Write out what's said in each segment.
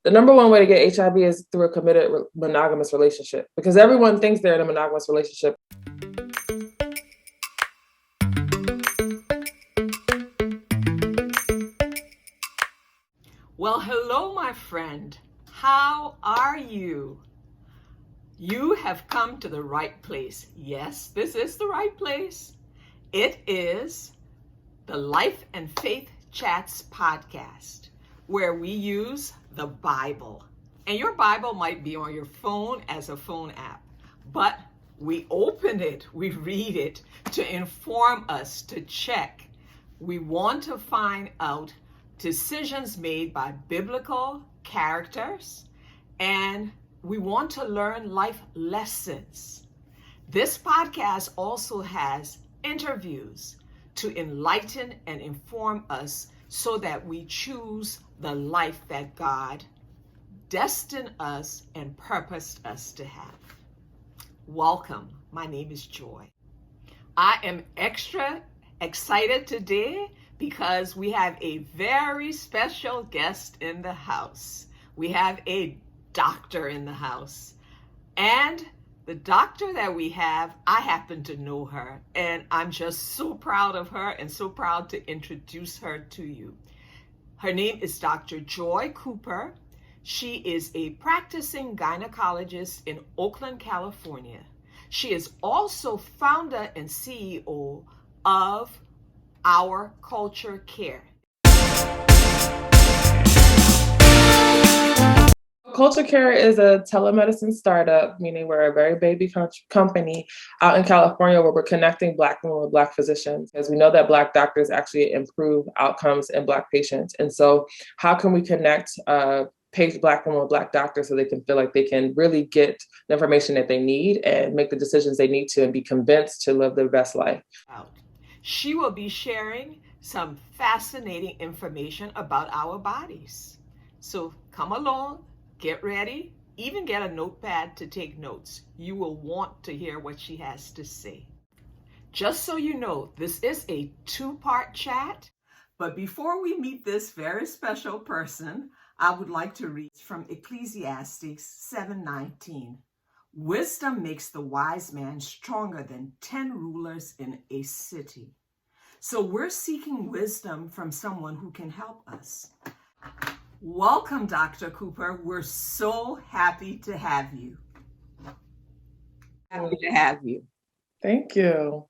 The number one way to get HIV is through a committed monogamous relationship, because everyone thinks they're in a monogamous relationship. Well, hello, my friend. How are you? You have come to the right place. Yes, this is the right place. It is the Life and Faith Chats podcast, where we use the Bible. And your Bible might be on your phone as a phone app, but we open it, we read it to inform us, to check. We want to find out decisions made by biblical characters, and we want to learn life lessons. This podcast also has interviews to enlighten and inform us so that we choose the life that God destined us and purposed us to have. Welcome. My name is Joy. I am extra excited today because we have a very special guest in the house. We have a doctor in the house. And the doctor that we have, I happen to know her, and I'm just so proud of her and so proud to introduce her to you. Her name is Dr. Joy Cooper. She is a practicing gynecologist in Oakland, California. She is also founder and CEO of Our Culture Care. Culture Care is a telemedicine startup, meaning we're a very baby company out in California where we're connecting Black women with Black physicians, because we know that Black doctors actually improve outcomes in Black patients. And so how can we connect Black women with Black doctors so they can feel like they can really get the information that they need and make the decisions they need to and be convinced to live their best life? She will be sharing some fascinating information about our bodies. So come along. Get ready, even get a notepad to take notes. You will want to hear what she has to say. Just so you know, this is a two-part chat. But before we meet this very special person, I would like to read from Ecclesiastes 7:19. Wisdom makes the wise man stronger than 10 rulers in a city. So we're seeking wisdom from someone who can help us. Welcome, Dr. Cooper. We're so happy to have you. Happy to have you. Thank you.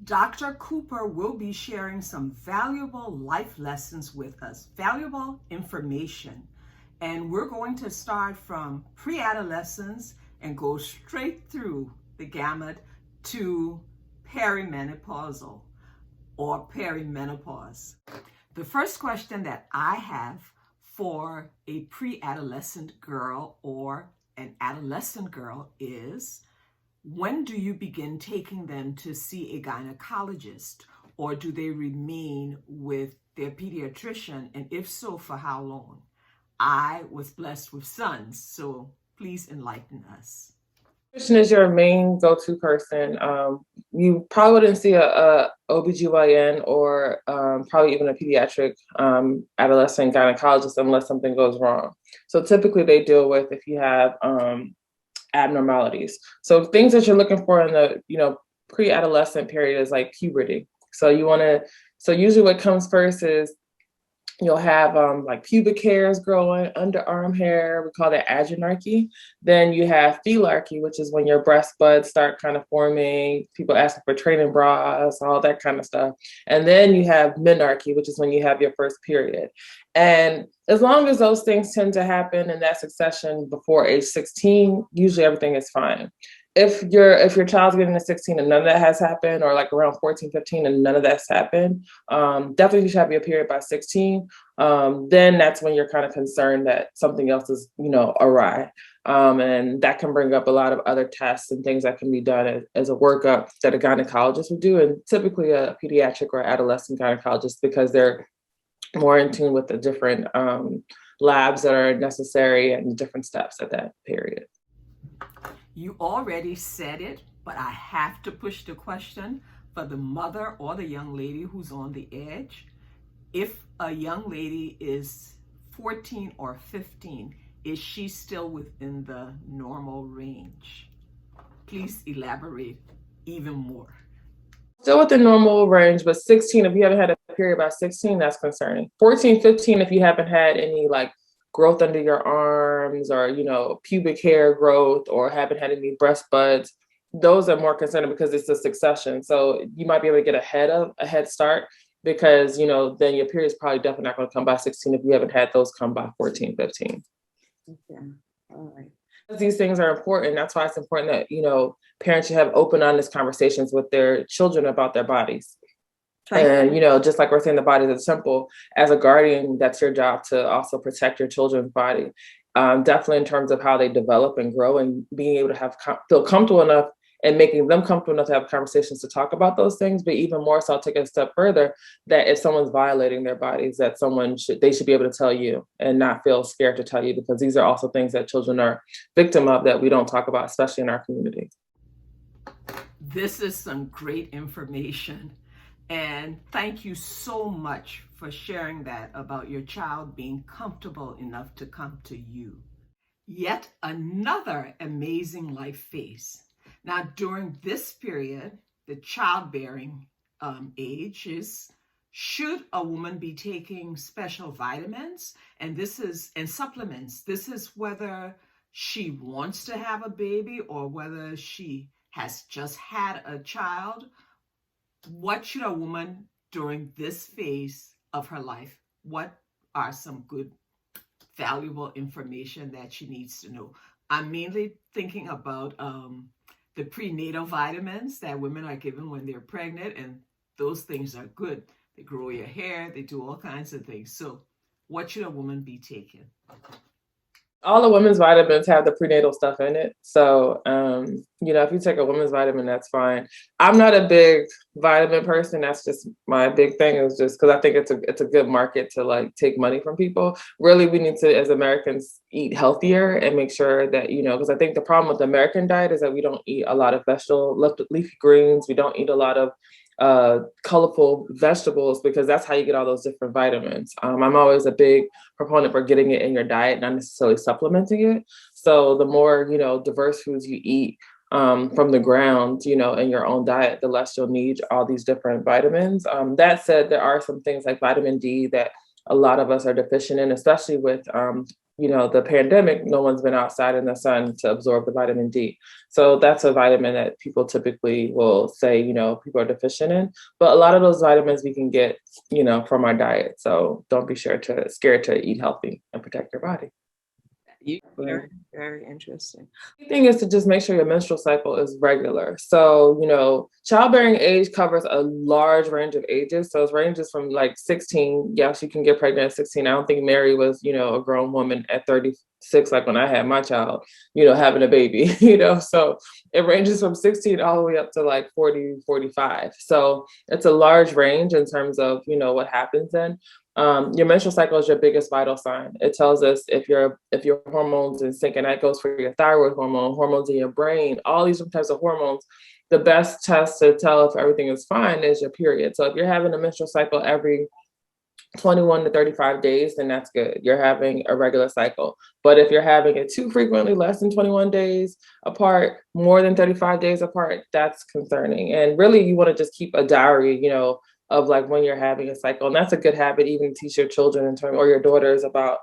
Dr. Cooper will be sharing some valuable life lessons with us, valuable information. And we're going to start from pre-adolescence and go straight through the gamut to perimenopausal or perimenopause. The first question that I have for a pre-adolescent girl or an adolescent girl is, when do you begin taking them to see a gynecologist, or do they remain with their pediatrician? And if so, for how long? I was blessed with sons, so please enlighten us. Pediatrician is your main go-to person. You probably wouldn't see a OBGYN or probably even a pediatric adolescent gynecologist unless something goes wrong. So typically they deal with if you have abnormalities. So things that you're looking for in the pre-adolescent period is like puberty. So usually what comes first is you'll have like pubic hairs growing, underarm hair, we call that agenarche. Then you have phelarche, which is when your breast buds start kind of forming, people asking for training bras, all that kind of stuff. And then you have menarche, which is when you have your first period. And as long as those things tend to happen in that succession before age 16, usually everything is fine. If your child's getting to 16 and none of that has happened, or like around 14, 15 and none of that's happened, definitely you should have your period by 16. Then that's when you're kind of concerned that something else is, awry. And that can bring up a lot of other tests and things that can be done as a workup that a gynecologist would do, and typically a pediatric or adolescent gynecologist, because they're more in tune with the different labs that are necessary and different steps at that period. You already said it, but I have to push the question for the mother or the young lady who's on the edge. If a young lady is 14 or 15, is she still within the normal range? Please elaborate even more. Still within normal range, but 16, if you haven't had a period by 16, that's concerning. 14, 15, if you haven't had any like growth under your arms or, pubic hair growth or haven't had any breast buds, those are more concerning because it's a succession. So you might be able to get a head start because, then your period's probably definitely not going to come by 16 if you haven't had those come by 14, 15. Okay. All right. These things are important. That's why it's important that, parents should have open, honest conversations with their children about their bodies. And, just like we're saying, the body is simple. As a guardian, that's your job to also protect your children's body. Definitely in terms of how they develop and grow and being able to feel comfortable enough and making them comfortable enough to have conversations to talk about those things. But even more so, I'll take it a step further, that if someone's violating their bodies, that they should be able to tell you and not feel scared to tell you, because these are also things that children are victim of that we don't talk about, especially in our community. This is some great information. And thank you so much for sharing that about your child being comfortable enough to come to you. Yet another amazing life phase. Now, during this period, the childbearing age should a woman be taking special vitamins and supplements? This is whether she wants to have a baby or whether she has just had a child. What should a woman during this phase of her life, what are some good, valuable information that she needs to know? I'm mainly thinking about the prenatal vitamins that women are given when they're pregnant, and those things are good. They grow your hair, they do all kinds of things. So what should a woman be taking? All the women's vitamins have the prenatal stuff in it. So, if you take a women's vitamin, that's fine. I'm not a big vitamin person. That's just my big thing, is just because I think it's a good market to like take money from people. Really, we need to, as Americans, eat healthier and make sure that, because I think the problem with the American diet is that we don't eat a lot of leafy greens. We don't eat a lot of colorful vegetables, because that's how you get all those different vitamins. I'm always a big proponent for getting it in your diet, not necessarily supplementing it. So the more, diverse foods you eat from the ground, in your own diet, the less you'll need all these different vitamins. That said, there are some things like vitamin D that a lot of us are deficient in, especially with the pandemic. No one's been outside in the sun to absorb the vitamin D. So that's a vitamin that people typically will say, people are deficient in. But a lot of those vitamins we can get, from our diet. So don't be scared to eat healthy and protect your body. Very, very interesting. The thing is to just make sure your menstrual cycle is regular. So, childbearing age covers a large range of ages. So it ranges from like 16. Yes, you can get pregnant at 16. I don't think Mary was, a grown woman at 36, like when I had my child, having a baby, so it ranges from 16 all the way up to like 40, 45. So it's a large range in terms of, what happens then. Your menstrual cycle is your biggest vital sign. It tells us if your hormones in sync, and that goes for your thyroid hormone, hormones in your brain, all these different types of hormones. The best test to tell if everything is fine is your period. So if you're having a menstrual cycle every 21 to 35 days, then that's good. You're having a regular cycle. But if you're having it too frequently, less than 21 days apart, more than 35 days apart, that's concerning. And really, you want to just keep a diary, of like when you're having a cycle. And that's a good habit, even to teach your children or your daughters about,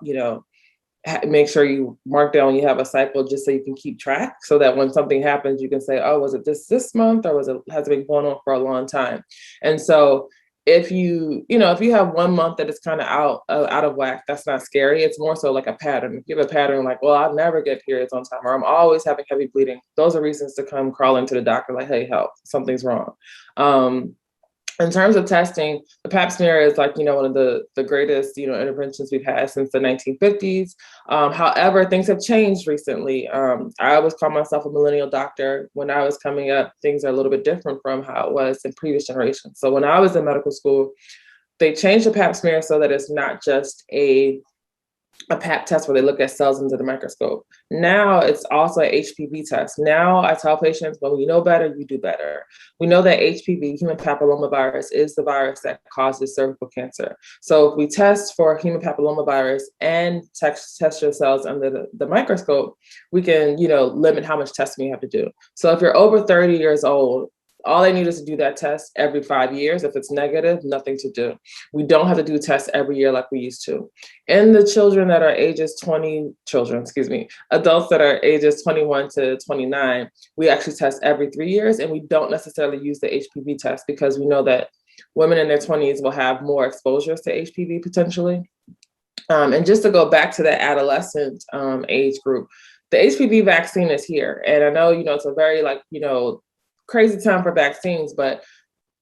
make sure you mark down when you have a cycle, just so you can keep track, so that when something happens, you can say, oh, was it this month, or has it been going on for a long time? And so if you have 1 month that is kind of out of whack, that's not scary. It's more so like a pattern. If you have a pattern like, well, I never get periods on time, or I'm always having heavy bleeding, those are reasons to come crawling to the doctor like, hey, help, something's wrong. In terms of testing, the pap smear is like, one of the greatest, interventions we've had since the 1950s. However, things have changed recently. I always call myself a millennial doctor. When I was coming up, things are a little bit different from how it was in previous generations. So when I was in medical school, they changed the pap smear so that it's not just a a pap test where they look at cells under the microscope. Now it's also an HPV test. Now I tell patients, when you know better, you do better. We know that HPV, human papillomavirus, is the virus that causes cervical cancer. So if we test for human papillomavirus and test your cells under the microscope, we can, limit how much testing we have to do. So if you're over 30 years old, all they need is to do that test every 5 years. If it's negative, nothing to do. We don't have to do tests every year like we used to. And the children that are adults that are ages 21 to 29, we actually test every 3 years, and we don't necessarily use the HPV test because we know that women in their 20s will have more exposures to HPV potentially. And just to go back to the adolescent age group, the HPV vaccine is here. And I know, it's a very crazy time for vaccines, but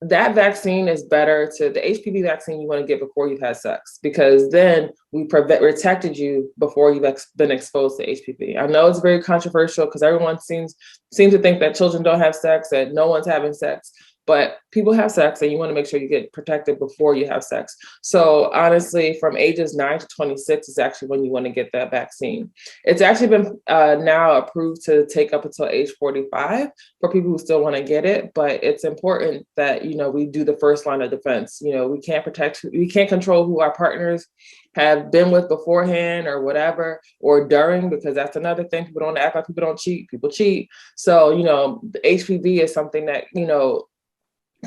that vaccine is better the HPV vaccine you want to get before you've had sex, because then we protected you before you've been exposed to HPV. I know it's very controversial because everyone seems to think that children don't have sex, that no one's having sex, but people have sex and you want to make sure you get protected before you have sex. So honestly, from ages 9 to 26 is actually when you want to get that vaccine. It's actually been now approved to take up until age 45 for people who still want to get it. But it's important that, we do the first line of defense. We can't control who our partners have been with beforehand or whatever, or during, because that's another thing. People don't act like people don't cheat. People cheat. So, the HPV is something that,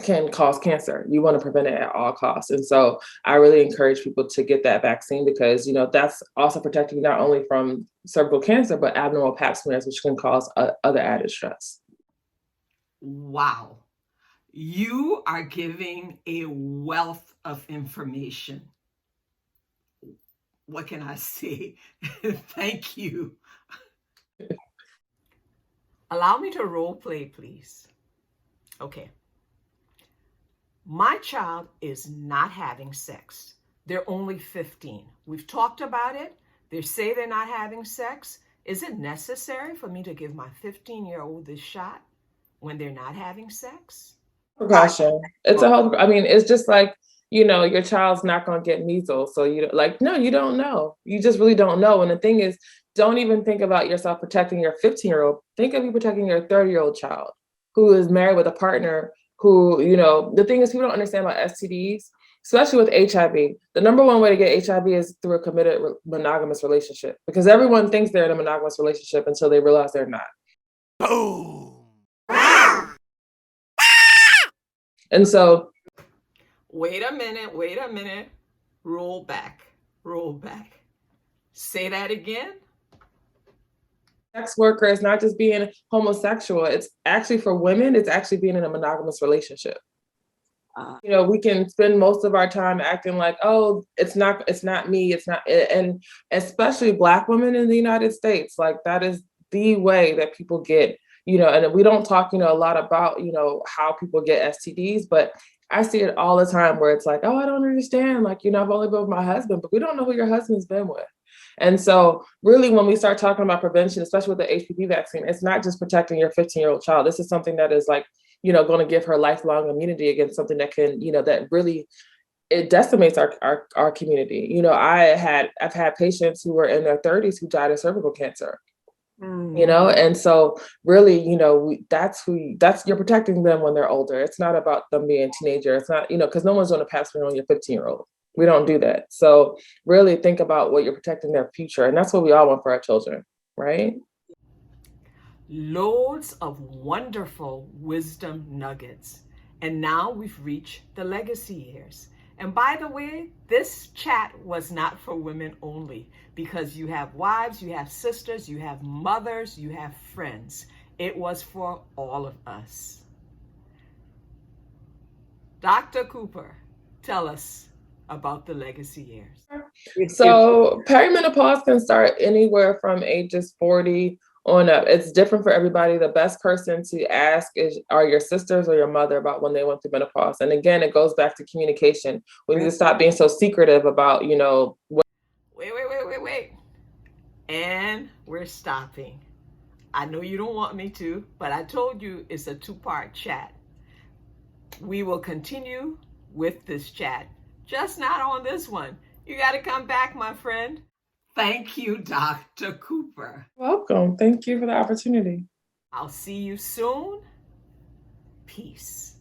can cause cancer. You want to prevent it at all costs. And so I really encourage people to get that vaccine because, that's also protecting you not only from cervical cancer, but abnormal pap smears, which can cause other added stress. Wow. You are giving a wealth of information. What can I say? Thank you. Allow me to role play, please. Okay. My child is not having sex. They're only 15. We've talked about it. They say they're not having sex. Is it necessary for me to give my 15-year-old this shot when they're not having sex? Precaution. It's it's just like, your child's not going to get measles. So no, you don't know. You just really don't know. And the thing is, don't even think about yourself protecting your 15-year-old. Think of you protecting your 30-year-old child who is married with a partner who, the thing is, people don't understand about STDs, especially with HIV. The number one way to get HIV is through a committed monogamous relationship, because everyone thinks they're in a monogamous relationship until they realize they're not. Boom. And so. Wait a minute. Roll back. Say that again. Sex worker is not just being homosexual. It's actually, for women, it's actually being in a monogamous relationship. We can spend most of our time acting like, oh, it's not me. It's not. And especially Black women in the United States, like that is the way that people get, and we don't talk, a lot about, how people get STDs, but I see it all the time where it's like, oh, I don't understand. Like, I've only been with my husband, but we don't know who your husband's been with. And so really, when we start talking about prevention, especially with the HPV vaccine, it's not just protecting your 15-year-old child. This is something that is like, going to give her lifelong immunity against something that can, that really, it decimates our community. I've had patients who were in their 30s who died of cervical cancer. And so really, you're protecting them when they're older. It's not about them being a teenager. It's not, because no one's going to pass on your 15-year-old. We don't do that. So really think about what you're protecting their future. And that's what we all want for our children, right? Loads of wonderful wisdom nuggets. And now we've reached the legacy years. And by the way, this chat was not for women only, because you have wives, you have sisters, you have mothers, you have friends. It was for all of us. Dr. Cooper, tell us about the legacy years. So perimenopause can start anywhere from ages 40 on up. It's different for everybody. The best person to ask are your sisters or your mother about when they went through menopause. And again, it goes back to communication. We need to stop being so secretive about, Wait. And we're stopping. I know you don't want me to, but I told you it's a 2-part chat. We will continue with this chat, just not on this one. You got to come back, my friend. Thank you, Dr. Cooper. Welcome. Thank you for the opportunity. I'll see you soon. Peace.